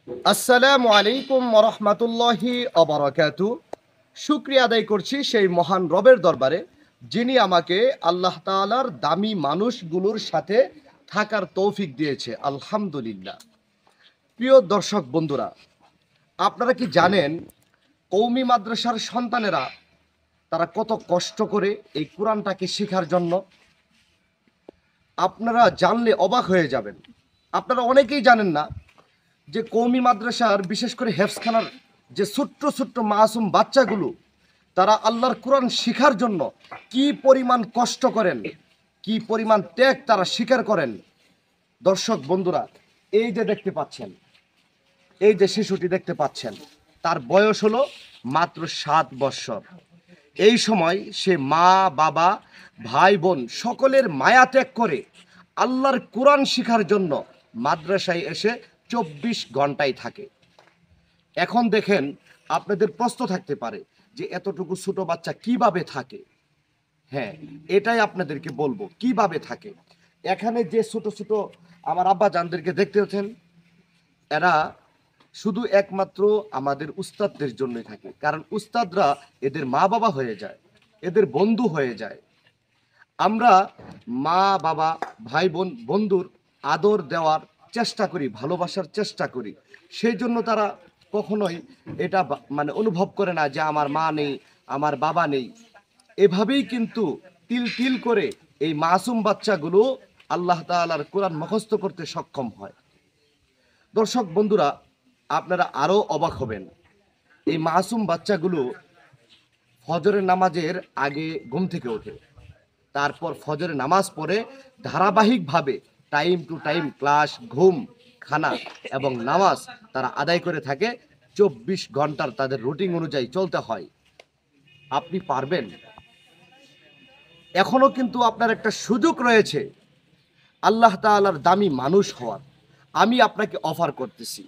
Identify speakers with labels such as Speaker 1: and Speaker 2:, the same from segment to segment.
Speaker 1: আসসালামু আলাইকুম ওয়া রাহমাতুল্লাহি ওয়া বারাকাতু। শুকরিয়া আদায় করছি সেই মহান রবের দরবারে, যিনি আমাকে আল্লাহ তাআলার দামি মানুষগুলোর সাথে থাকার তৌফিক দিয়েছে। আলহামদুলিল্লাহ। প্রিয় দর্শক বন্ধুরা, আপনারা কি জানেন কওমি মাদ্রাসার সন্তানেরা তারা কত কষ্ট করে এই কোরআনটাকে শেখার জন্য? আপনারা জানলে অবাক হয়ে যাবেন। আপনারা অনেকেই জানেন না যে কওমি মাদ্রাসার বিশেষ করে হেফজখানার যে ছোট্ট ছোট্ট মাসুম বাচ্চাগুলো, তারা আল্লাহর কোরআন শেখার জন্য কি পরিমাণ কষ্ট করেন, কি পরিমাণ ত্যাগ তারা স্বীকার করেন। দর্শক বন্ধুরা, এই যে দেখতে পাচ্ছেন, এই যে শিশুটি দেখতে পাচ্ছেন, তার বয়স হলো মাত্র 7 বৎসর। এই সময় সে মা বাবা ভাই বোন সকলের মায়া ত্যাগ করে আল্লাহর কোরআন শেখার জন্য মাদ্রাসায় এসে 24 ঘন্টায় থাকে। এখন দেখেন, আপনাদের প্রশ্ন থাকতে পারে যে এতটুকু ছোট বাচ্চা কিভাবে থাকে। হ্যাঁ, এটাই আপনাদেরকে বলবো কিভাবে থাকে। এখানে যে ছোট ছোট আমার আব্বা জানদেরকে দেখতে পাচ্ছেন, এরা শুধু একমাত্র আমাদের উস্তাদদের জন্যই থাকে, কারণ উস্তাদরা এদের মা বাবা হয়ে যায়, এদের বন্ধু হয়ে যায়। আমরা মা বাবা ভাই বোন বন্ধুর আদর দেওয়ার চেষ্টা করি, ভালোবাসার চেষ্টা করি। সেই জন্য তারা কখনোই এটা মানে অনুভব করে না যে আমার মা নেই, আমার বাবা নেই। এভাবেই কিন্তু তিল তিল করে এই মাসুম বাচ্চাগুলো আল্লাহ তাআলার কোরআন মুখস্থ করতে সক্ষম হয়। দর্শক বন্ধুরা, আপনারা আরও অবাক হবেন। এই মাসুম বাচ্চাগুলো ফজরের নামাজের আগে ঘুম থেকে ওঠে, তারপর ফজরের নামাজ পড়ে ধারাবাহিকভাবে টাইম টু টাইম ক্লাস, ঘুম, খানা এবং নামাজ তারা আদায় করে থাকে। 24 ঘন্টার তাদের রুটিন অনুযায়ী চলতে হয়। আপনি পারবেন? এখনো কিন্তু আপনার একটা সুযোগ রয়েছে আল্লাহ তাআলার দামি মানুষ হওয়ার। আমি আপনাকে অফার করতেছি,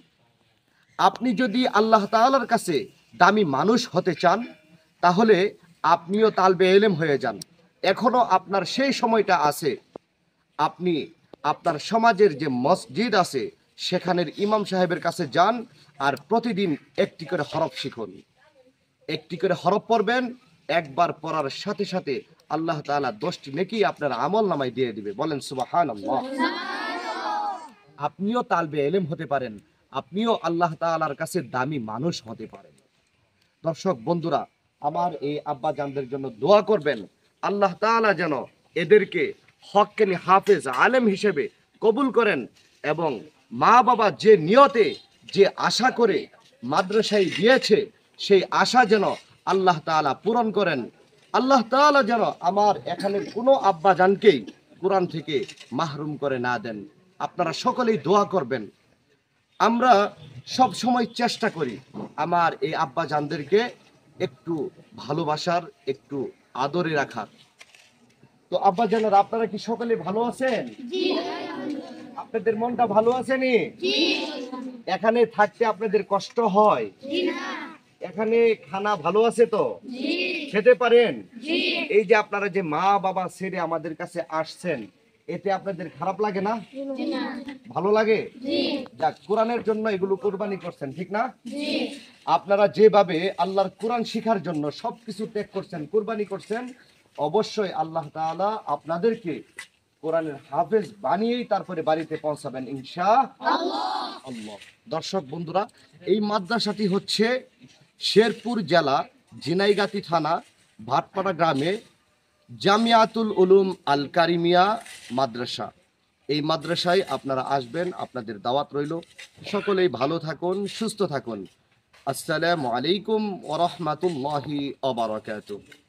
Speaker 1: আপনি যদি আল্লাহ তাআলার কাছে দামি মানুষ হতে চান, তাহলে আপনিও তালবে ইলম হয়ে যান। এখনো আপনার সেই সময়টা আছে। আপনি আপনার সমাজের যে মসজিদ আছে সেখানের ইমাম সাহেবের কাছে যান, আর প্রতিদিন একটি করে হরফ শিখুন। একটি করে হরফ পড়বেন, একবার পড়ার সাথে সাথে আল্লাহ তাআলা 10টি নেকি আপনার আমল নামায় দিয়ে দিবে। বলেন সুবহানাল্লাহ। আপনিও তালবে ইলম হতে পারেন, আপনিও আল্লাহ তাআলার কাছে দামি মানুষ হতে পারেন। দর্শক বন্ধুরা, আমার এই আব্বা জানদের জন্য দোয়া করবেন, আল্লাহ তাআলা যেন এদেরকে হক্কানি হাফেজ আলেম হিসেবে কবুল করেন, এবং মা বাবা যে নিয়তে যে আশা করে মাদ্রাসায় দিয়েছে সেই আশা যেন আল্লাহ তাআলা পূরণ করেন। আল্লাহ তাআলা যেন আমার এখানের কোনো আব্বা জানকেই কোরআন থেকে মাহরুম করে না দেন। আপনারা সকলেই দোয়া করবেন। আমরা সব সময় চেষ্টা করি আমার এই আব্বা জানদেরকে একটু ভালোবাসার, একটু আদরে রাখার। তো আব্বা জানেরা, আপনারা কি সকলে ভালো আছেন? আপনাদের মনটা ভালো আছেনি? এখানে থাকতে আপনাদের কষ্ট হয়? এখানে খানা ভালো আছে তো? খেতে পারেন? এই যে আপনারা যে মা বাবা ছেড়ে আমাদের কাছে আসছেন, এতে আপনাদের খারাপ লাগে না? ভালো লাগে? যাক, কোরআনের জন্য এগুলো কোরবানি করছেন, ঠিক না? আপনারা যেভাবে আল্লাহর কোরআন শিখার জন্য সবকিছু ত্যাগ করছেন, কোরবানি করছেন, অবশ্যই আল্লাহ তাআলা আপনাদেরকে কোরআনের হাফেজ বানিয়েই তারপরে বাড়িতে পৌঁছাবেন ইনশাআল্লাহ। দর্শক বন্ধুরা, এই মাদ্রাসাটি হচ্ছে শেরপুর জেলা ঝিনাইগাতি থানা ভাটপাড়া গ্রামে জামিয়াতুল উলুম আল কারিমিয়া মাদ্রাসা। এই মাদ্রাসায় আপনারা আসবেন, আপনাদের দাওয়াত রইল। সকলেই ভালো থাকুন, সুস্থ থাকুন। আসসালামু আলাইকুম ওয়া রাহমাতুল্লাহি ওয়া বারাকাতুহু।